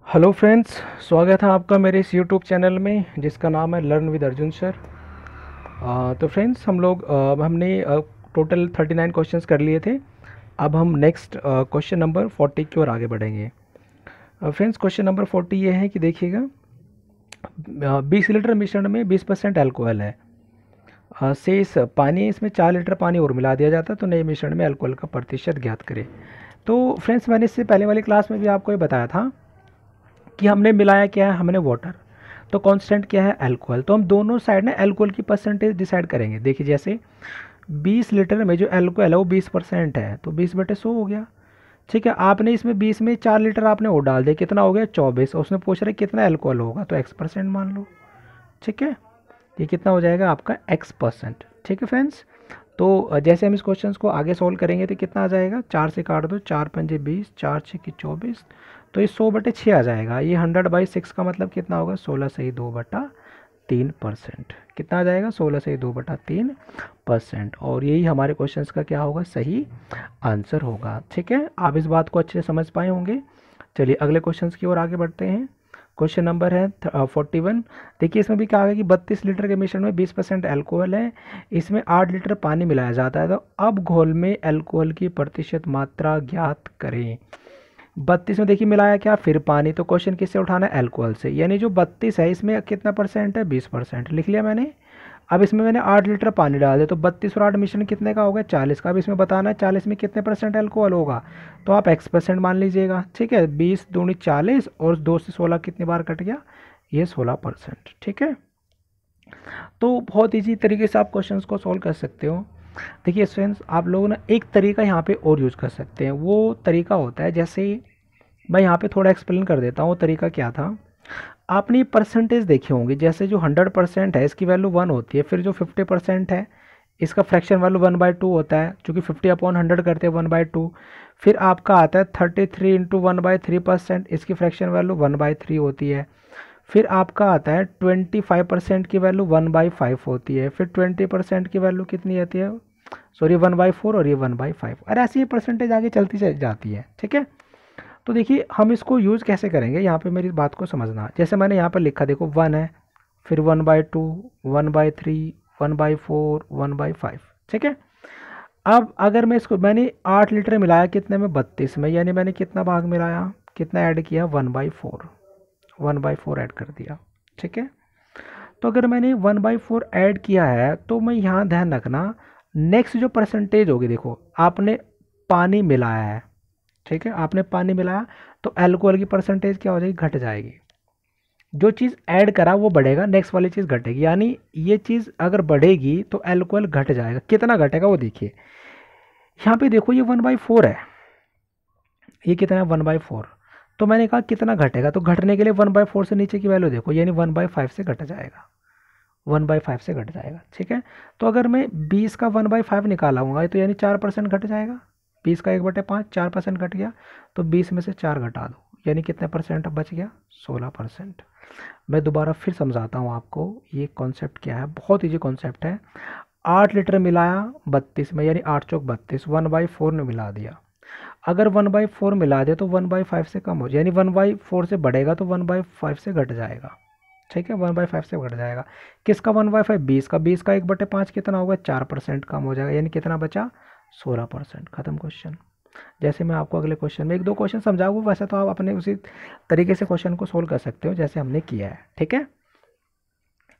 Hello friends, स्वागत है आपका मेरे इस यूट्यूब चैनल में जिसका नाम है लर्न विद अर्जुन सर। तो फ्रेंड्स हमने टोटल 39 क्वेश्चंस कर लिए थे। अब हम नेक्स्ट क्वेश्चन नंबर 40 की ओर आगे बढ़ेंगे। फ्रेंड्स, क्वेश्चन नंबर 40 ये है कि देखिएगा, 20 लीटर मिश्रण में 20% अल्कोहल है। शेष पानी है, इसमें 4 लीटर पानी और मिला दिया जाता है तो नए मिश्रण में अल्कोहल का प्रतिशत ज्ञात करें। तो फ्रेंड्स, मैंने इससे पहले वाली क्लास में भी आपको ये बताया था कि हमने मिलाया क्या है, हमने वाटर, तो कांस्टेंट क्या है, अल्कोहल। तो हम दोनों साइड ना अल्कोहल की परसेंटेज डिसाइड करेंगे। देखिए, जैसे 20 लीटर में जो अल्कोहल है वो 20% है, तो 20/100 हो गया। ठीक है, आपने इसमें 20 में 4 लीटर आपने और डाल दिया, कितना हो गया 24, और उसने पूछ रहा है कितना अल्कोहल होगा, तो x% मान लो। ठीक है, ये कितना हो जाएगा आपका x%। ठीक है फ्रेंड्स, तो जैसे हम इस क्वेश्चन को आगे सॉल्व करेंगे तो कितना आ जाएगा, 4 से काट दो, 4×5 20, 4×6 24, तो ये 100/6 आ जाएगा। ये 100/6 का मतलब कितना होगा, 16 से 2/3%। कितना आ जाएगा, 16 से 2/3%। और यही हमारे क्वेश्चन का क्या होगा, सही आंसर होगा। ठीक है, आप इस बात को अच्छे से समझ पाए होंगे। चलिए अगले क्वेश्चन की ओर आगे बढ़ते हैं। क्वेश्चन नंबर है 41। देखिए, इसमें भी कहा गया कि 32 लीटर के मिश्रण में 20% अल्कोहल है, इसमें 8 लीटर पानी मिलाया जाता है, तो अब घोल में अल्कोहल की प्रतिशत मात्रा ज्ञात करें। 32 में देखिए मिलाया क्या, फिर पानी, तो क्वेश्चन किससे उठाना है, अल्कोहल से। यानी जो 32 है इसमें कितना परसेंट है, 20% लिख लिया मैंने। अब इसमें मैंने 8 लीटर पानी डाल दिया, तो 32 और 8 मिश्रण कितने का होगा, 40 का। अब इसमें बताना है 40 में कितने परसेंट अल्कोहल होगा, तो आप x% मान लीजिएगा। ठीक है, 20 दूनी 40 और 2 से 16 कितनी बार कट गया, ये 16%। ठीक है, तो बहुत ईजी तरीके से आप क्वेश्चंस को सॉल्व कर सकते हो। देखिए स्टूडेंट्स, आप लोग ना एक तरीका यहाँ पे और यूज़ कर सकते हैं। वो तरीका होता है, जैसे मैं यहाँ पे थोड़ा एक्सप्लेन कर देता हूँ। वो तरीका क्या था, आपने परसेंटेज देखे होंगे। जैसे जो 100% है इसकी वैल्यू 1 होती है, फिर जो 50% है इसका फ्रैक्शन वैल्यू 1/2 होता है, क्योंकि 50/100 करते हैं 1/2। फिर आपका आता है 33 इंटू 1/3%, इसकी फ्रैक्शन वैल्यू 1/3 होती है। फिर आपका आता है 25% की वैल्यू 1/5 होती है। फिर 20% की वैल्यू कितनी आती है, सॉरी 1/4, और ये 1/5, और ऐसी ही परसेंटेज आगे चलती जाती है। ठीक है, तो देखिए हम इसको यूज़ कैसे करेंगे, यहाँ पे मेरी बात को समझना। जैसे मैंने यहाँ पर लिखा, देखो 1 है, फिर 1/2, 1/3, 1/4, 1/5। ठीक है, अब अगर मैं इसको, मैंने 8 लीटर मिलाया कितने में, 32 में, यानी मैंने कितना भाग मिलाया, कितना ऐड किया, 1/4, 1/4 ऐड कर दिया। ठीक है, तो अगर मैंने 1/4 ऐड किया है, तो मैं यहाँ ध्यान रखना, नेक्स्ट जो परसेंटेज होगी, देखो आपने पानी मिलाया है। ठीक है, आपने पानी मिलाया तो अल्कोहल की परसेंटेज क्या हो जाएगी, घट जाएगी। जो चीज़ ऐड करा वो बढ़ेगा, नेक्स्ट वाली चीज़ घटेगी। यानी ये चीज़ अगर बढ़ेगी तो अल्कोहल घट जाएगा। कितना घटेगा वो देखिए, यहाँ पे देखो ये 1/4 है, ये कितना है 1/4। तो मैंने कहा कितना घटेगा, तो घटने के लिए 1/4 से नीचे की वैल्यू देखो, यानी 1/5 से घट जाएगा, 1/5 से घट जाएगा। ठीक है, तो अगर मैं 20 का 1/5 निकालाऊंगा तो यानी 4% घट जाएगा। 20 का 1/5, 4% घट गया, तो 20 में से 4 घटा दो, यानी कितने परसेंट बच गया, 16%। मैं दोबारा फिर समझाता हूँ आपको, ये कॉन्सेप्ट क्या है, बहुत ईजी कॉन्सेप्ट है। 8 लीटर मिलाया 32 में, यानी 8 चौक 32, 1/4 ने मिला दिया। अगर 1/4 मिला दे तो 1/5 से कम हो जाए, यानी 1/4 से बढ़ेगा तो 1/5 से घट जाएगा। ठीक है, 1/5 से घट जाएगा। किसका 1/5, 20 का 1/5 कितना होगा, 4% कम हो जाएगा, यानी कितना बचा, 16%। खत्म क्वेश्चन। जैसे मैं आपको अगले क्वेश्चन में एक दो क्वेश्चन समझाऊंगा, वैसे तो आप अपने उसी तरीके से क्वेश्चन को सोल्व कर सकते हो जैसे हमने किया है। ठीक है,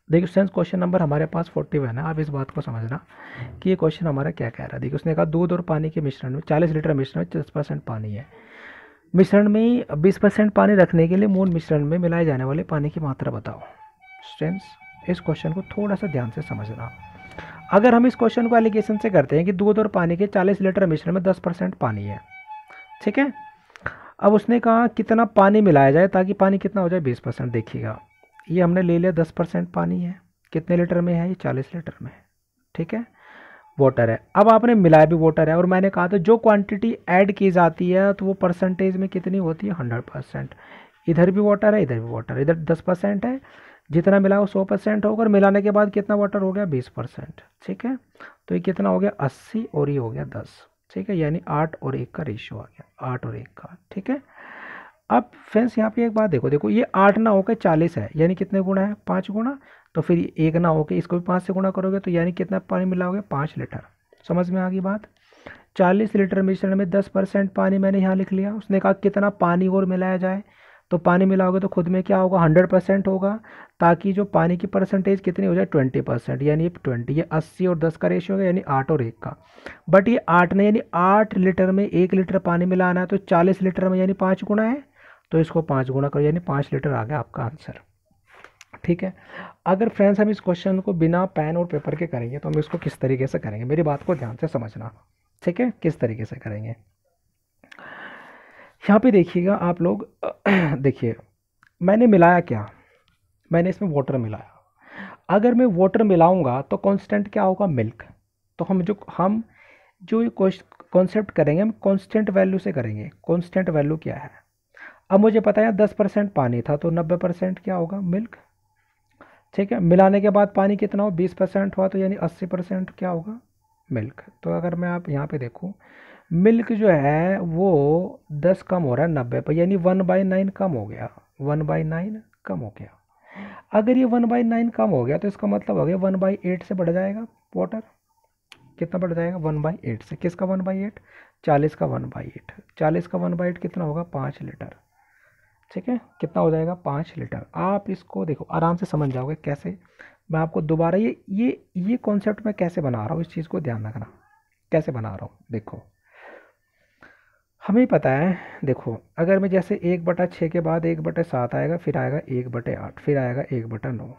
देखिए स्टूडेंट्स, क्वेश्चन नंबर हमारे पास 41 है। आप इस बात को समझना कि ये क्वेश्चन हमारा क्या कह रहा है। देखिए, उसने कहा दूध और पानी के मिश्रण में, 40 लीटर मिश्रण में 10% पानी है। मिश्रण में 20% पानी रखने के लिए मूल मिश्रण में मिलाए जाने वाले पानी की मात्रा बताओ। स्टूडेंट्स, इस क्वेश्चन को थोड़ा सा ध्यान से समझना। अगर हम इस क्वेश्चन को एलिगेशन से करते हैं कि दूध और पानी के 40 लीटर मिश्रण में 10% पानी है। ठीक है, अब उसने कहा कितना पानी मिलाया जाए ताकि पानी कितना हो जाए, 20%। देखिएगा, ये हमने ले लिया 10% पानी है, कितने लीटर में है, ये 40 लीटर में है। ठीक है, वाटर है, अब आपने मिलाया भी वाटर है, और मैंने कहा था जो क्वांटिटी ऐड की जाती है तो वो परसेंटेज में कितनी होती है, 100%। इधर भी वाटर है, इधर भी वाटर है, इधर 10% है, जितना मिला वो 100% होगा, और मिलाने के बाद कितना वाटर हो गया, 20%। ठीक है, तो ये कितना हो गया, 80, और ये हो गया 10। ठीक है, यानी 8 और 1 का रेशियो आ गया, 8 और 1 का। ठीक है, अब फ्रेंड्स यहाँ पे एक बात देखो, देखो ये 8 ना होकर 40 है, यानी कितने गुना है, 5 गुना। तो फिर ये 1 ना होकर इसको भी 5 से गुना करोगे तो यानी कितना पानी मिलाओगे, 5 लीटर। समझ में आ गई बात। 40 लीटर मिश्रण में 10% पानी मैंने यहाँ लिख लिया। उसने कहा कितना पानी और मिलाया जाए, तो पानी मिलाओगे तो खुद में क्या होगा, 100% होगा, ताकि जो पानी की परसेंटेज कितनी हो जाए, 20%। यानी 20, ये 80 और 10 का रेशियो होगा, यानी 8 और 1 का। बट ये 8 ने, यानी 8 लीटर में 1 लीटर पानी मिलाना है, तो 40 लीटर में यानी 5 गुना है, तो इसको 5 गुना करो, यानी 5 लीटर आ गया आपका आंसर। ठीक है। अगर फ्रेंड्स हम इस क्वेश्चन को बिना पेन और पेपर के करेंगे तो हम इसको किस तरीके से करेंगे, मेरी बात को ध्यान से समझना। ठीक है, किस तरीके से करेंगे, यहाँ पे देखिएगा आप लोग। देखिए मैंने मिलाया क्या, मैंने इसमें वाटर मिलाया। अगर मैं वाटर मिलाऊंगा तो कांस्टेंट क्या होगा, मिल्क। तो हम जो ये कॉन्सेप्ट करेंगे, हम कांस्टेंट वैल्यू से करेंगे। कांस्टेंट वैल्यू क्या है, अब मुझे पता है 10% पानी था, तो 90% क्या होगा, मिल्क। ठीक है, मिलाने के बाद पानी कितना हो, 20% हुआ, तो यानी 80% क्या होगा, मिल्क। तो अगर मैं आप यहाँ पे देखूँ, मिल्क जो है वो 10 कम हो रहा है 90 पर, यानी 1/9 कम हो गया, 1/9 कम हो गया। अगर ये 1/9 कम हो गया तो इसका मतलब हो गया 1/8 से बढ़ जाएगा वाटर। कितना बढ़ जाएगा, 1/8 से। किसका 1/8, 40 का 1/8। 40 का 1/8 कितना होगा, 5 लीटर। ठीक है, कितना हो जाएगा, 5 लीटर। आप इसको देखो आराम से समझ जाओगे कैसे। मैं आपको दोबारा ये कॉन्सेप्ट मैं कैसे बना रहा हूँ, इस चीज़ को ध्यान रखना, कैसे बना रहा हूँ। देखो हमें पता है, देखो अगर मैं जैसे 1/6 के बाद 1/7 आएगा, फिर आएगा 1/8, फिर आएगा 1/9,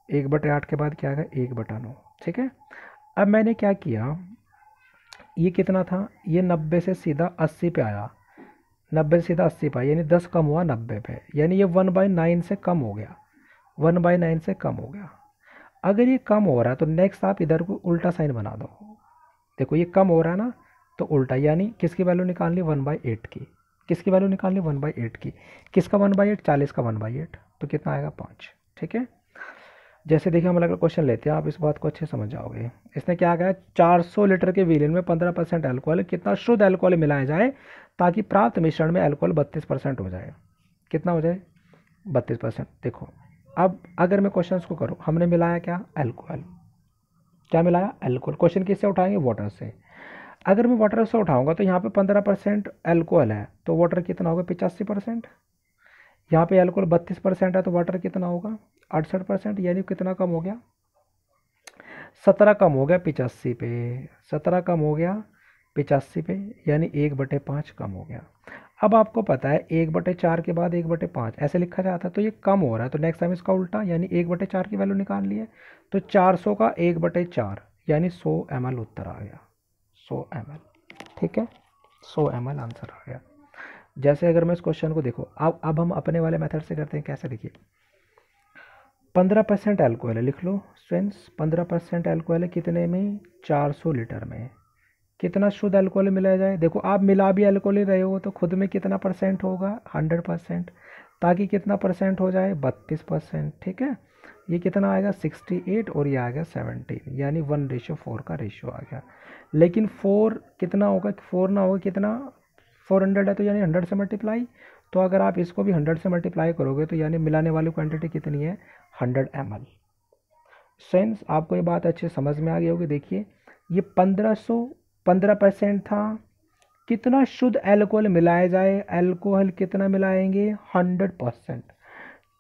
1/8 के बाद क्या आएगा, 1/9। ठीक है, अब मैंने क्या किया, ये कितना था, ये 90 से सीधा 80 पे आया, 90 से सीधा 80 पे आया, यानी 10 कम हुआ 90 पे, यानी ये 1/9 से कम हो गया, 1/9 से कम हो गया। अगर ये कम हो रहा है तो नेक्स्ट आप इधर को उल्टा साइन बना दो। देखो ये कम हो रहा है ना, तो उल्टा, यानी किसकी वैल्यू निकालनी, 1/8 की। किसकी वैल्यू निकालनी, 1/8 की। किसका 1/8, 40 का 1/8, तो कितना आएगा, 5। ठीक है, जैसे देखिए हम अलग अलग क्वेश्चन लेते हैं, आप इस बात को अच्छे समझ जाओगे। इसने क्या कहा, 400 लीटर के विलेन में 15% अल्कोहल, कितना शुद्ध अल्कोहल मिलाया जाए ताकि प्राप्त मिश्रण में अल्कोहल 32% हो जाए। कितना हो जाए, 32%। देखो अब अगर मैं क्वेश्चन को करूँ, हमने मिलाया क्या, अल्कोहल। क्या मिलाया, अल्कोहल। क्वेश्चन किससे उठाएंगे, वाटर से। अगर मैं वाटर से उठाऊंगा तो यहाँ पे 15% अल्कोहल है, तो वाटर कितना होगा, 85%। यहाँ पे अल्कोहल 32% है, तो वाटर कितना होगा, 68%। यानी कितना कम हो गया, 17 कम हो गया 85 पे, 17 कम हो गया 85 पे, यानी 1/5 कम हो गया। अब आपको पता है 1/4 के बाद 1/5 ऐसे लिखा जाता है, तो ये कम हो रहा है, तो नेक्स्ट टाइम इसका उल्टा, यानी 1/4 की वैल्यू निकाल ली है, तो 400 का 1/4 यानी 100 ml उत्तर आ गया, 100 ml। ठीक है, 100 ml आंसर आ गया। जैसे अगर मैं इस क्वेश्चन को देखो, अब हम अपने वाले मेथड से करते हैं, कैसे देखिए, 15% एल्कोहल है, लिख लो फ्रेंड्स, 15% एल्कोहल है कितने में, 400 लीटर में। कितना शुद्ध अल्कोहल मिलाया जाए, देखो आप मिला भी अल्कोहल ही रहे हो तो खुद में कितना परसेंट होगा, 100%, ताकि कितना परसेंट हो जाए, 32%। ठीक है, ये कितना आएगा, 68, और ये आएगा 17, यानी 1:4 का रेशियो आ गया। लेकिन 4 कितना होगा, 4 ना होगा कितना, 400 है, तो यानी 100 से मल्टीप्लाई। तो अगर आप इसको भी 100 से मल्टीप्लाई करोगे तो यानी मिलाने वाली क्वांटिटी कितनी है, 100 ml। फ्रेंड्स आपको ये बात अच्छे समझ में आ गई होगी। देखिए ये 15% था, कितना शुद्ध अल्कोहल मिलाया जाए, अल्कोहल कितना मिलाएंगे, 100%,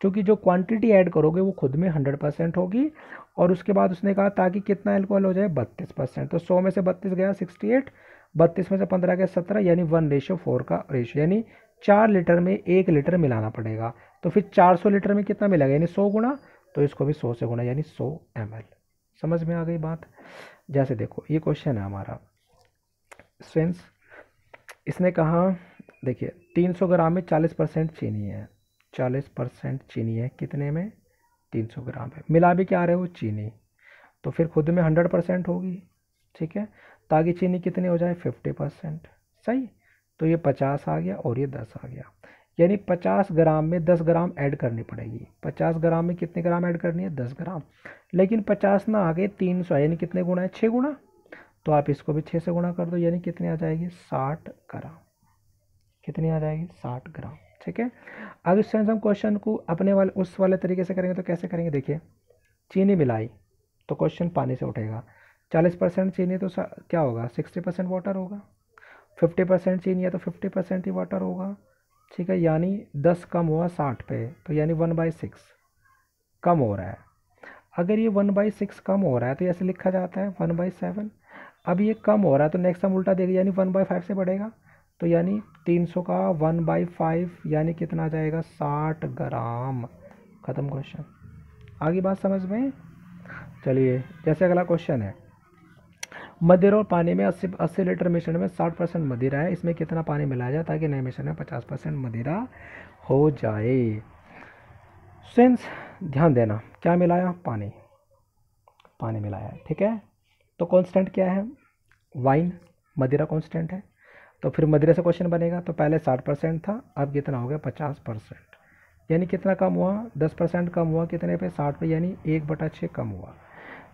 क्योंकि जो क्वांटिटी ऐड करोगे वो खुद में 100% होगी। और उसके बाद उसने कहा ताकि कितना अल्कोहल हो जाए, 32%। तो 100 में से 32 गया 68, 32 में से 15 गया 17, यानी 1:4 का रेशियो, यानी 4 लीटर में 1 लीटर मिलाना पड़ेगा। तो फिर 400 लीटर में कितना मिलेगा, यानी 100 गुना, तो इसको भी 100 से गुना, यानी 100 ml। समझ में आ गई बात। जैसे देखो ये क्वेश्चन है हमारा फ्रेंड्स, इसने कहा देखिए 300 ग्राम में 40% चीनी है, 40% चीनी है कितने में, 300 ग्राम है। मिला भी क्या रहे हो, चीनी, तो फिर खुद में 100% होगी। ठीक है, ताकि चीनी कितनी हो जाए, 50%। सही, तो ये 50 आ गया और ये 10 आ गया, यानी 50 ग्राम में 10 ग्राम ऐड करनी पड़ेगी। 50 ग्राम में कितने ग्राम ऐड करनी है, 10 ग्राम। लेकिन 50 ना आगे 300 यानी कितने गुना है, 6 गुना। तो आप इसको भी 6 से गुणा कर दो, यानी कितनी आ जाएगी, 60 ग्राम। कितनी आ जाएगी 60 ग्राम। ठीक है, अब इस सेंस हम क्वेश्चन को अपने वाले उस वाले तरीके से करेंगे तो कैसे करेंगे, देखिए चीनी मिलाई तो क्वेश्चन पानी से उठेगा, 40% चीनी तो क्या होगा 60% वाटर होगा, 50% चीनी है तो 50% ही वाटर होगा। ठीक है, यानी 10 कम हुआ 60 पे, तो यानी 1/6 कम हो रहा है। अगर ये 1/6 कम हो रहा है तो ऐसे लिखा जाता है 1/7। अब ये कम हो रहा है तो नेक्स्ट हम उल्टा देंगे, यानी 1/5 से बढ़ेगा, तो यानी 300 का 1/5 यानी कितना आ जाएगा 60 ग्राम। ख़त्म क्वेश्चन। आगे बात समझ में। चलिए जैसे अगला क्वेश्चन है, मदिरा और पानी में 80 लीटर मिश्रण में 60% मदिरा है, इसमें कितना पानी मिलाया जाए ताकि नए मिश्रण में 50% मदिरा हो जाए। सेंस ध्यान देना, क्या मिलाया, पानी, पानी मिलाया है। ठीक है, तो कांस्टेंट क्या है, वाइन, मदिरा कांस्टेंट है, तो फिर मदिरा से क्वेश्चन बनेगा। तो पहले 60% था, अब कितना हो गया 50%, यानी कितना कम हुआ 10% कम हुआ, कितने पे 60 पे, यानी 1/6 कम हुआ।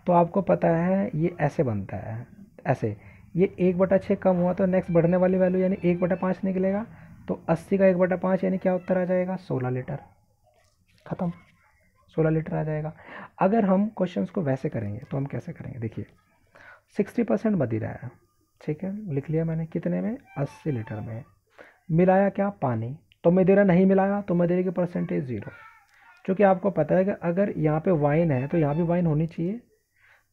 तो आपको पता है ये ऐसे बनता है, ऐसे ये 1/6 कम हुआ तो नेक्स्ट बढ़ने वाली वैल्यू यानी 1/5 निकलेगा, तो 80 का 1/5 यानी क्या उत्तर आ जाएगा 16 लीटर। ख़त्म, 16 लीटर आ जाएगा। अगर हम क्वेश्चंस को वैसे करेंगे तो हम कैसे करेंगे, देखिए 60% मदिरा है, ठीक है, लिख लिया मैंने, कितने में 80 लीटर में, मिलाया क्या पानी, तो मदिरा नहीं मिलाया तो मदिरा की परसेंटेज 0, क्योंकि आपको पता है कि अगर यहाँ पे वाइन है तो यहाँ भी वाइन होनी चाहिए।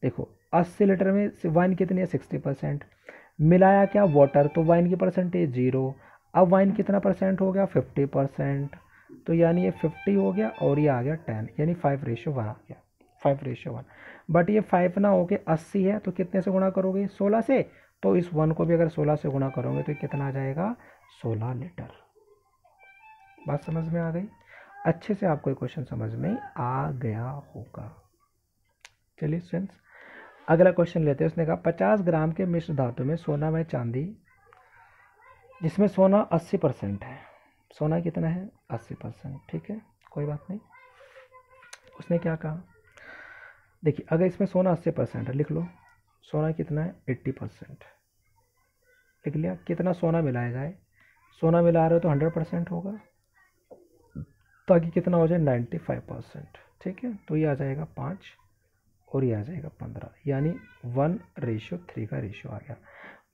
देखो 80 लीटर में वाइन कितनी है 60%, मिलाया क्या वाटर, तो वाइन की परसेंटेज 0, अब वाइन कितना परसेंट हो गया 50%, तो यानी ये 50 हो गया और ये आ गया 10, यानी 5:1 आ गया, 5:1। बट ये 5 ना हो के 80 है, तो कितने से गुणा करोगे 16 से, तो इस 1 को भी अगर 16 से गुणा करोगे तो कितना आ जाएगा 16 लीटर। बात समझ में आ गई, अच्छे से आपको क्वेश्चन समझ में आ गया होगा। चलिए स्टूडेंट्स अगला क्वेश्चन लेते हैं। उसने कहा 50 ग्राम के मिश्र धातु में सोना व चांदी, जिसमें सोना 80% है, सोना कितना है 80%, ठीक है कोई बात नहीं। उसने क्या कहा, देखिए अगर इसमें सोना 80% है, लिख लो सोना कितना है 80%, लिख लिया। कितना सोना मिलाया जाए, सोना मिला रहे हो तो 100% होगा, ताकि कितना हो जाए 95%, ठीक है। तो ये आ जाएगा 5 और ये आ जाएगा 15, यानी 1:3 का रेशियो आ गया।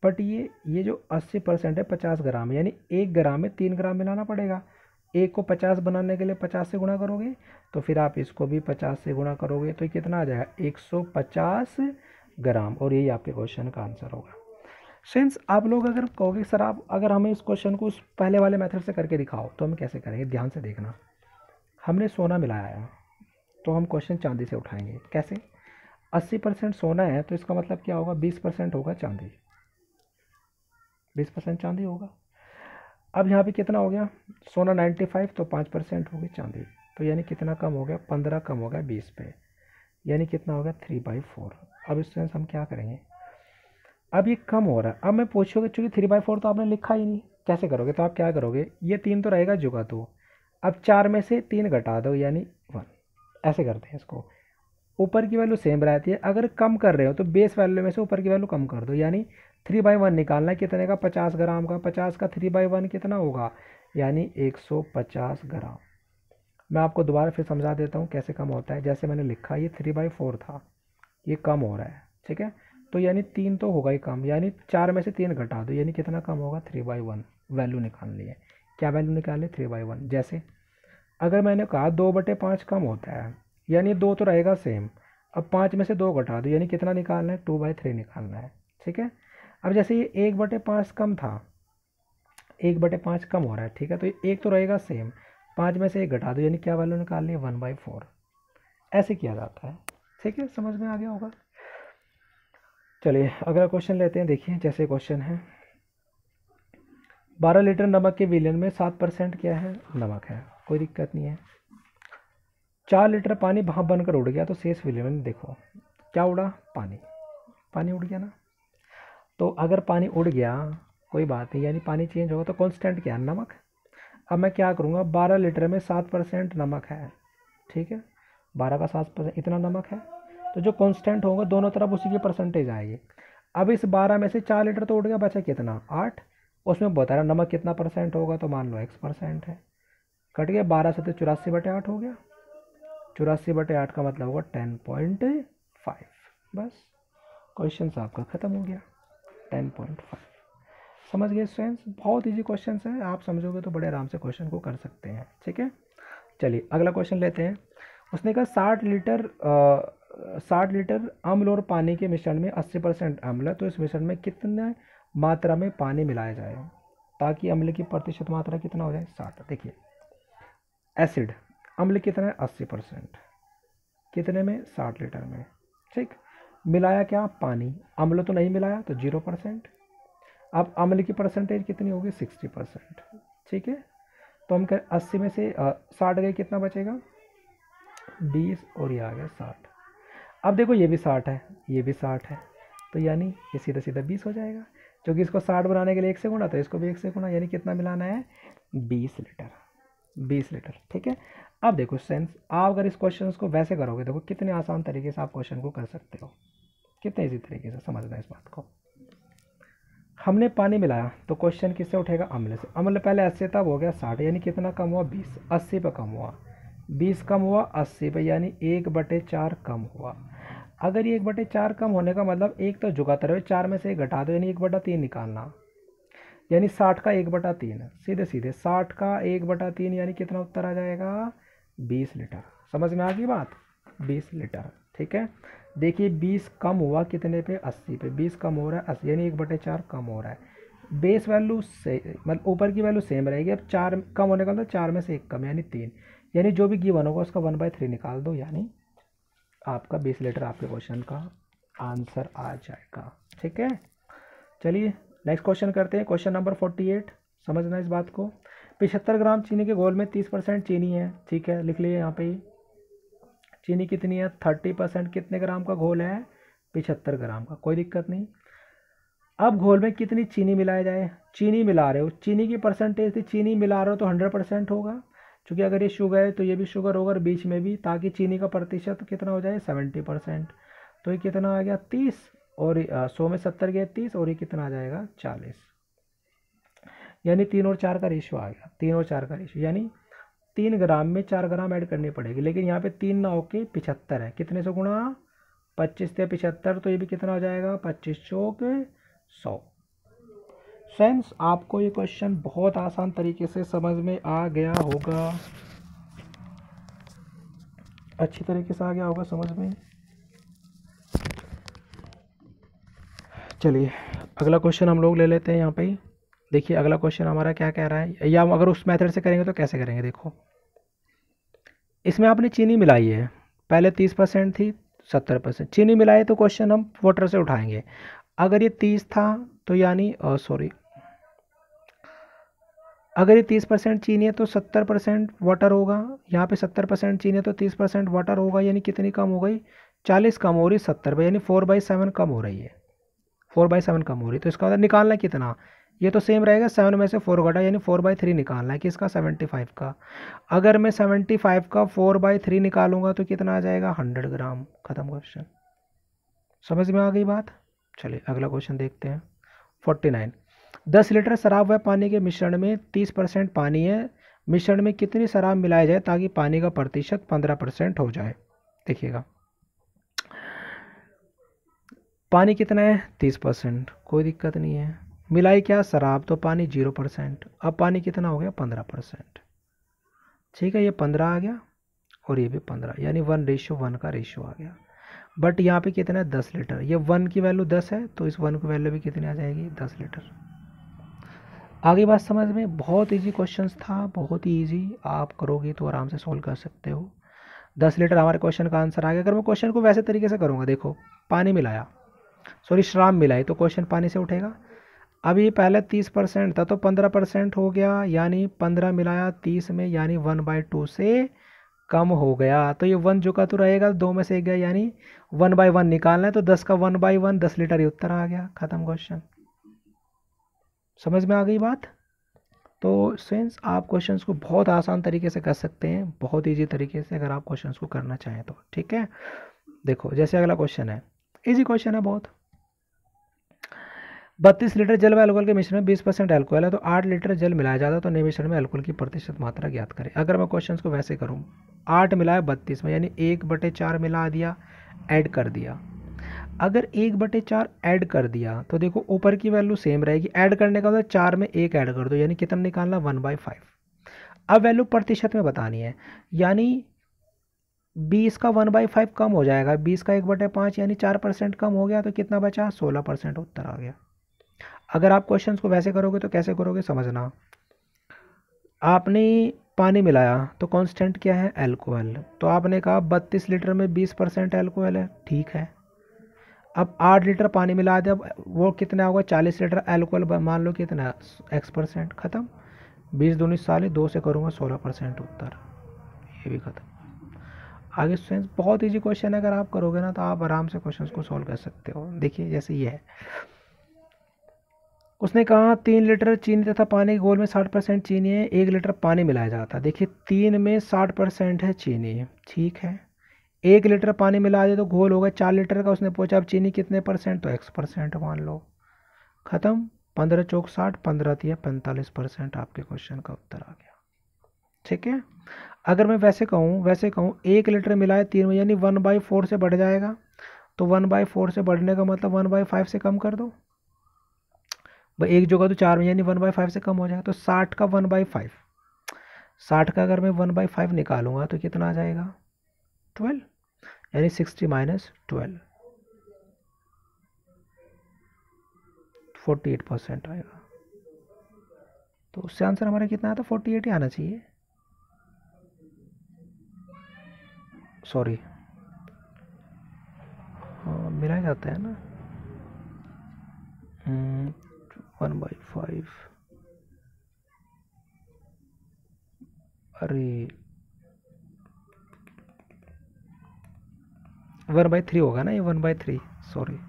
बट ये जो 80% है 50 ग्राम, यानी 1 ग्राम में 3 ग्राम मिलाना पड़ेगा। एक को 50 बनाने के लिए 50 से गुणा करोगे, तो फिर आप इसको भी 50 से गुणा करोगे, तो ये कितना आ जाएगा 150 ग्राम, और यही आपके क्वेश्चन का आंसर होगा। सिंस आप लोग अगर कहोगे सर आप अगर हमें इस क्वेश्चन को उस पहले वाले मेथड से करके दिखाओ, तो हम कैसे करेंगे, ध्यान से देखना। हमने सोना मिलाया है तो हम क्वेश्चन चांदी से उठाएंगे, कैसे, 80% सोना है तो इसका मतलब क्या होगा 20% होगा चांदी, 20% चांदी होगा। अब यहाँ पे कितना हो गया, सोना 95 तो 5% होगी चांदी, तो यानी कितना कम हो गया 15 कम हो गया 20 पे, यानी कितना हो गया 3/4। अब इस सेंस हम क्या करेंगे, अब ये कम हो रहा है, अब मैं पूछोगे चूँकि 3/4 तो आपने लिखा ही नहीं, कैसे करोगे, तो आप क्या करोगे, ये 3 तो रहेगा जुगा, तो अब 4 में से 3 घटा दो यानी 1, ऐसे करते हैं इसको। ऊपर की वैल्यू सेम रहती है, अगर कम कर रहे हो तो बेस वैल्यू में से ऊपर की वैल्यू कम कर दो, यानी 3/1 निकालना है, कितने का 50 ग्राम का, 50 का 3/1 कितना होगा, यानी 150 ग्राम। मैं आपको दोबारा फिर समझा देता हूँ कैसे कम होता है। जैसे मैंने लिखा ये 3/4 था, ये कम हो रहा है, ठीक है, तो यानी 3 तो होगा ही कम, यानी 4 में से 3 घटा दो, यानी कितना कम होगा 3/1। वैल्यू निकालनी है, क्या वैल्यू निकालनी 3/1। जैसे अगर मैंने कहा 2/5 कम होता है, यानी 2 तो रहेगा सेम, अब 5 में से 2 घटा दो, यानी कितना निकालना है 2/3 निकालना है, ठीक है। अब जैसे ये 1/5 कम था, 1/5 कम हो रहा है, ठीक है, तो ये 1 तो रहेगा सेम, 5 में से 1 घटा दो, यानी क्या वैल्यू निकालनी है 1/4। ऐसे किया जाता है, ठीक है, समझ में आ गया होगा। चलिए अगला क्वेश्चन लेते हैं। देखिए जैसे क्वेश्चन है 12 लीटर नमक के विलयन में 7% क्या है, नमक है, कोई दिक्कत नहीं है। 4 लीटर पानी भाप बनकर उड़ गया, तो शेष विलयन में देखो क्या उड़ा, पानी, पानी उड़ गया ना। तो अगर पानी उड़ गया कोई बात नहीं, यानी पानी चेंज होगा, तो कांस्टेंट क्या है नमक। अब मैं क्या करूँगा, 12 लीटर में 7% नमक है, ठीक है, 12 का 7% इतना नमक है, तो जो कांस्टेंट होगा दोनों तरफ उसी की परसेंटेज आएगी। अब इस 12 में से 4 लीटर तो उड़ गया, बचा कितना 8, उसमें बता रहा नमक कितना परसेंट होगा, तो मान लो x% है। कट गया, 12 से तो 84/8 हो गया। 84/8 का मतलब होगा 10.5। बस क्वेश्चन आपका ख़त्म हो गया, 10.5। समझ गए स्टूडेंट्स, बहुत इजी क्वेश्चन है, आप समझोगे तो बड़े आराम से क्वेश्चन को कर सकते हैं। ठीक है, चलिए अगला क्वेश्चन लेते हैं। उसने कहा 60 लीटर अम्ल और पानी के मिश्रण में 80% अम्ल है, तो इस मिश्रण में कितने मात्रा में पानी मिलाया जाए ताकि अम्ल की प्रतिशत मात्रा कितना हो जाए, 60। देखिए एसिड, अम्ल कितना है 80%, कितने में, 60 लीटर में। ठीक, मिलाया क्या, पानी, अम्ल तो नहीं मिलाया तो 0%। अब अम्ल की परसेंटेज कितनी होगी, 60%। ठीक है, तो हम कह 80 में से 60 गए, कितना बचेगा, 20, और ये आ गया 60। अब देखो ये भी 60 है, ये भी 60 है, तो यानी ये सीधा सीधा 20 हो जाएगा, क्योंकि इसको 60 बनाने के लिए 1 से गुणा, तो इसको भी 1 से गुणा, यानी कितना मिलाना है, 20 लीटर। 20 लीटर। ठीक है, अब देखो सेंस, आप अगर इस क्वेश्चन को वैसे करोगे, देखो कितने आसान तरीके से आप क्वेश्चन को कर सकते हो, कितने इजी तरीके से समझना इस बात को। हमने पानी मिलाया तो क्वेश्चन किससे उठेगा, अम्ल से। अम्ल पहले 80 तब हो गया 60, यानी कितना कम हुआ, 20। 80 पे कम हुआ, 20 कम हुआ 80 पे, यानी 1/4 कम हुआ। अगर ये 1/4 कम होने का मतलब, एक तो जुगाते रहो, 4 में से 1 घटा दो, यानी 1/3 निकालना, यानी 60 का 1/3, सीधे सीधे 60 का 1/3, यानी कितना उत्तर आ जाएगा, 20 लीटर। समझ में आ गई बात, 20 लीटर। ठीक है, देखिए 20 कम हुआ कितने पे, 80 पे, 20 कम हो रहा है 80, यानी 1/4 कम हो रहा है। बेस वैल्यू से मतलब ऊपर की वैल्यू सेम रहेगी, अब 4 कम होने का मतलब 4 में से 1 कम, यानी 3, यानी जो भी गिवन होगा उसका 1/3 निकाल दो, यानी आपका 20 लीटर आपके क्वेश्चन का आंसर आ जाएगा। ठीक है, चलिए नेक्स्ट क्वेश्चन करते हैं, क्वेश्चन नंबर 48। समझना इस बात को, 75 ग्राम चीनी के घोल में 30% चीनी है। ठीक है, लिख लिए यहाँ पे, चीनी कितनी है, 30%, कितने ग्राम का घोल है, 75 ग्राम का, कोई दिक्कत नहीं। अब घोल में कितनी चीनी मिलाया जाए, चीनी मिला रहे हो, चीनी की परसेंटेज थी, चीनी मिला रहे हो तो 100% होगा, क्योंकि अगर ये शुगर है तो ये भी शुगर होगा, और बीच में भी, ताकि चीनी का प्रतिशत कितना हो जाए, 70%। तो ये कितना आ गया, 30, और 100 में 70 गया 30, और ये कितना आ जाएगा, 40, यानी 3 और 4 का रेशियो आ गया, 3 और 4 का रेशियो, यानी 3 ग्राम में 4 ग्राम ऐड करनी पड़ेगी, लेकिन यहाँ पे 3 ना होके 75 है, कितने से गुणा, 25 से 75, तो ये भी कितना हो जाएगा, 25 चौक 100। फ्रेंड्स, आपको ये क्वेश्चन बहुत आसान तरीके से समझ में आ गया होगा, अच्छी तरीके से आ गया होगा समझ में। चलिए अगला क्वेश्चन हम लोग ले लेते हैं यहाँ पे। देखिए अगला क्वेश्चन हमारा क्या कह रहा है, या हम अगर उस मेथड से करेंगे तो कैसे करेंगे। देखो इसमें आपने चीनी मिलाई है, पहले 30% थी, 70% चीनी मिलाई, तो क्वेश्चन हम वाटर से उठाएंगे। अगर ये 30 था तो यानी अगर ये 30% चीनी है तो 70% वाटर होगा, यहाँ पे 70% चीनी है तो 30% वाटर होगा, यानी कितनी कम हो गई, 40 कम हो रही 70 पे, यानी 4/7 कम हो रही है, 4/7 कम हो रही। तो इसका मतलब निकालना कितना, ये तो सेम रहेगा, 7 में से 4 घटा, यानी 4/3 निकालना है किसका, 75 का। अगर मैं 75 का 4/3 निकालूंगा तो कितना आ जाएगा, 100 ग्राम। खत्म क्वेश्चन, समझ में आ गई बात। चलिए अगला क्वेश्चन देखते हैं, 49। 10 लीटर शराब व पानी के मिश्रण में 30% पानी है, मिश्रण में कितनी शराब मिलाई जाए ताकि पानी का प्रतिशत 15% हो जाए। देखिएगा पानी कितना है, 30%, कोई दिक्कत नहीं है, मिलाई क्या, शराब, तो पानी 0%। अब पानी कितना हो गया, 15%। ठीक है, ये 15 आ गया और ये भी 15, यानी 1:1 का रेशियो आ गया। बट यहाँ पे कितना है, 10 लीटर, ये 1 की वैल्यू 10 है, तो इस 1 की वैल्यू भी कितनी आ जाएगी, 10 लीटर। आगे बात समझ में, बहुत इजी क्वेश्चंस था, बहुत ही इजी, आप करोगे तो आराम से सोल्व कर सकते हो। 10 लीटर हमारे क्वेश्चन का आंसर आ गया। अगर मैं क्वेश्चन को वैसे तरीके से करूँगा, देखो पानी मिलाया, शराब मिलाई, तो क्वेश्चन पानी से उठेगा। अभी पहले 30% था तो 15% हो गया, यानी 15 मिलाया 30 में, यानी 1/2 से कम हो गया, तो ये 1 जो का तो रहेगा, 2 में से 1 गया, यानी 1/1 निकालना है, तो 10 का 1/1 10 लीटर, ये उत्तर आ गया। खत्म क्वेश्चन, समझ में आ गई बात। तो फ्रेंड्स, आप क्वेश्चंस को बहुत आसान तरीके से कर सकते हैं, बहुत इजी तरीके से, अगर आप क्वेश्चंस को करना चाहें तो। ठीक है, देखो जैसे अगला क्वेश्चन है, इजी क्वेश्चन है बहुत। 32 लीटर जल व अल्कोहल के मिश्रण में 20% अल्कोहल है, तो 8 लीटर जल मिलाया जाता तो नए मिश्रण में अल्कोहल की प्रतिशत मात्रा ज्ञात करें। अगर मैं क्वेश्चन को वैसे करूँ, 8 मिलाया 32 में, यानी 1/4 मिला दिया, ऐड कर दिया। अगर 1/4 ऐड कर दिया तो देखो ऊपर की वैल्यू सेम रहेगी, ऐड करने का मतलब 4 में 1 ऐड कर दो, यानी कितना निकालना, 1/5। अब वैल्यू प्रतिशत में बतानी है, यानी 20 का 1/5 कम हो जाएगा, 20 का 1/5 यानी 4% कम हो गया, तो कितना बचा, 16% उत्तर आ गया। अगर आप क्वेश्चन को वैसे करोगे तो कैसे करोगे समझना। आपने पानी मिलाया तो कांस्टेंट क्या है, अल्कोहल, तो आपने कहा 32 लीटर में 20% अल्कोहल है, ठीक है। अब 8 लीटर पानी मिला दे, अब वो कितना होगा, 40 लीटर अल्कोहल, मान लो कितना, x%, खत्म। 20 दूनी 40, 2 से करूँगा 16% उत्तर, ये भी खत्म। आगे फ्रेंड्स बहुत इजी क्वेश्चन है, अगर आप करोगे ना तो आप आराम से क्वेश्चन को सॉल्व कर सकते हो। देखिए जैसे ये है, उसने कहा 3 लीटर चीनी तथा पानी के घोल में 60% चीनी है, 1 लीटर पानी मिलाया जाता है। देखिए 3 में 60% है चीनी, ठीक है। 1 लीटर पानी मिला दे तो घोल होगा 4 लीटर का, उसने पूछा अब चीनी कितने परसेंट, तो x% मान लो, खत्म। 15 चौक 60, 15 दिया 45%, आपके क्वेश्चन का उत्तर आ गया, ठीक है। अगर मैं वैसे कहूँ 1 लीटर मिलाए 3 में, यानी 1/4 से बढ़ जाएगा, तो 1/4 से बढ़ने का मतलब 1/5 से कम कर दो भाई, एक जगह तो 4 में, यानी 1/5 से कम हो जाएगा, तो 60 का 1/5, 60 का अगर मैं 1/5 निकालूंगा तो कितना आ जाएगा, 12, यानी 60 माइनस 12, 48% आएगा। तो उससे आंसर हमारा कितना आता, 48 ही आना चाहिए, सॉरी, हाँ मिलाया जाता है ना, 1/5, अरे 1/3 होगा ना, ये 1/3, सॉरी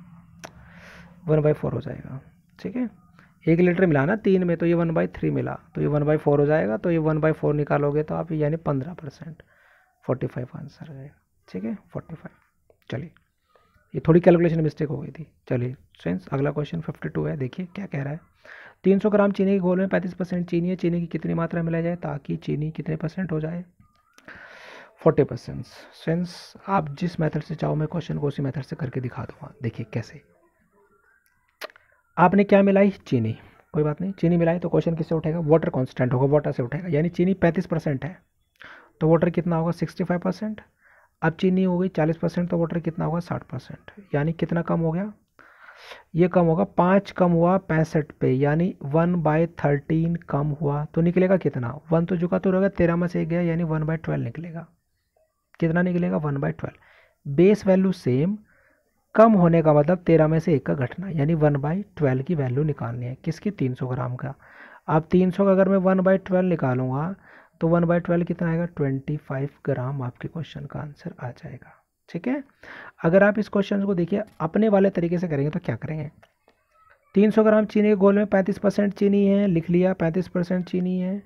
1/4 हो जाएगा, ठीक है। 1 लीटर मिला ना 3 में, तो ये 1/3 मिला, तो ये 1/4 हो जाएगा, तो ये 1/4 निकालोगे तो आप यानी 15%, 45 आंसर आएगा, ठीक है 45। चलिए ये थोड़ी कैलकुलेशन मिस्टेक हो गई थी। चलिए फ्रेंड्स अगला क्वेश्चन 52 है, देखिए क्या कह रहा है। 300 ग्राम चीनी के घोल में 35% चीनी है, चीनी की कितनी मात्रा मिलाई जाए ताकि चीनी कितने परसेंट हो जाए, 40%। फ्रेंड्स आप जिस मेथड से चाहो मैं क्वेश्चन को उसी मेथड से करके दिखा दूंगा। देखिए कैसे, आपने क्या मिलाई, चीनी, कोई बात नहीं, चीनी मिलाई तो क्वेश्चन किससे उठेगा, वाटर कांस्टेंट होगा, वाटर से उठेगा, यानी चीनी 35% है तो वाटर कितना होगा, 65%। अब चीनी हो गई 40% तो वाटर कितना होगा, 60%, यानी कितना कम हो गया, ये कम होगा, 5 कम हुआ 65 पे, यानी 1/13 कम हुआ, तो निकलेगा कितना, 1 तो झुका तो रहेगा, 13 में से गया, यानी 1/12 निकलेगा। कितना निकलेगा, 1/12। बेस वैल्यू सेम, कम होने का मतलब 13 में से 1 का घटना, यानी 1/12 की वैल्यू निकालनी है, किसकी, 300 ग्राम का। अब 300 का अगर मैं 1/12 निकालूंगा तो 1/12 कितना आएगा, 25 ग्राम, आपके क्वेश्चन का आंसर आ जाएगा, ठीक है। अगर आप इस क्वेश्चन को देखिए अपने वाले तरीके से करेंगे तो क्या करेंगे, 300 ग्राम चीनी के घोल में 35% चीनी है, लिख लिया 35% चीनी है,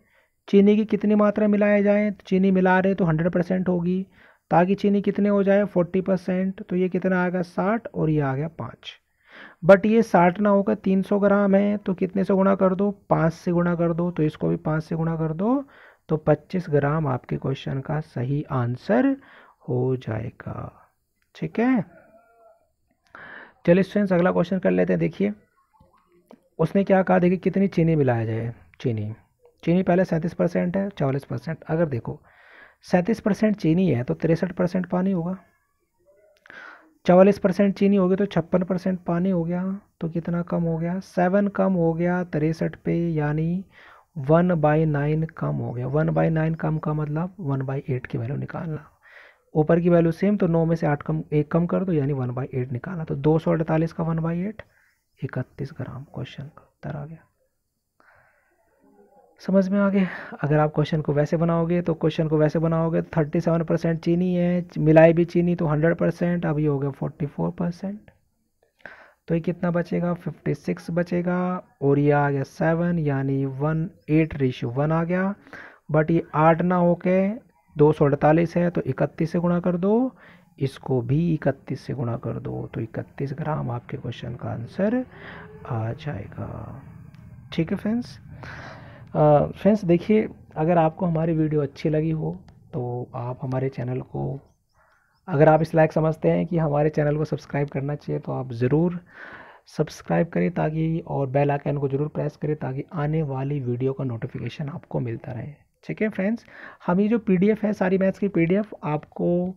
चीनी की कितनी मात्रा मिलाया जाए, चीनी मिला रहे तो 100% होगी, ताकि चीनी कितने हो जाए, 40%, तो ये कितना आ गया, 60, और ये आ गया 5। बट ये 60 ना होकर 300 ग्राम है, तो कितने से गुणा कर दो, 5 से गुणा कर दो, तो इसको भी 5 से गुणा कर दो, तो 25 ग्राम आपके क्वेश्चन का सही आंसर हो जाएगा, ठीक है। चलिए फ्रेंड्स अगला क्वेश्चन कर लेते हैं। देखिए उसने क्या कहा, देखिए कितनी चीनी मिलाया जाए, चीनी पहले 37% है, 44%। अगर देखो 37% चीनी है तो 63% पानी होगा, 44% चीनी होगी तो 56% पानी हो गया, तो कितना कम हो गया, 7 कम हो गया 63 पे, यानी 1/9 कम हो गया। 1/9 कम का मतलब 1/8 की वैल्यू निकालना, ऊपर की वैल्यू सेम तो 9 में से 8 कम, 1 कम कर दो, यानी 1/8 निकालना, तो 248 का 1/8, 31 ग्राम, क्वेश्चन का उत्तर आ गया। समझ में आ गया। अगर आप क्वेश्चन को वैसे बनाओगे तो 37% चीनी है, मिलाई भी चीनी तो 100%, अब ये हो गया 44%, तो ये कितना बचेगा, 56 बचेगा, और ये आ गया 7, यानी 1:8 आ गया। बट ये 8 ना होके 248 है, तो 31 से गुणा कर दो, इसको भी 31 से गुणा कर दो, तो 31 ग्राम आपके क्वेश्चन का आंसर आ जाएगा। ठीक है फ्रेंड्स। फ्रेंड्स देखिए, अगर आपको हमारी वीडियो अच्छी लगी हो तो आप हमारे चैनल को, अगर आप इस लायक समझते हैं कि हमारे चैनल को सब्सक्राइब करना चाहिए, तो आप ज़रूर सब्सक्राइब करें ताकि, और बेल आइकन को ज़रूर प्रेस करें ताकि आने वाली वीडियो का नोटिफिकेशन आपको मिलता रहे। ठीक है फ्रेंड्स। हम ये जो पीडीएफ है, सारी मैथ्स की पीडीएफ आपको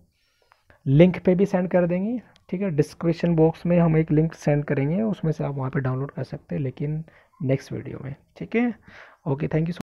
लिंक पे भी सेंड कर देंगे। ठीक है, डिस्क्रिप्शन बॉक्स में हम एक लिंक सेंड करेंगे, उसमें से आप वहाँ पे डाउनलोड कर सकते हैं, लेकिन नेक्स्ट वीडियो में। ठीक है, ओके, थैंक यू।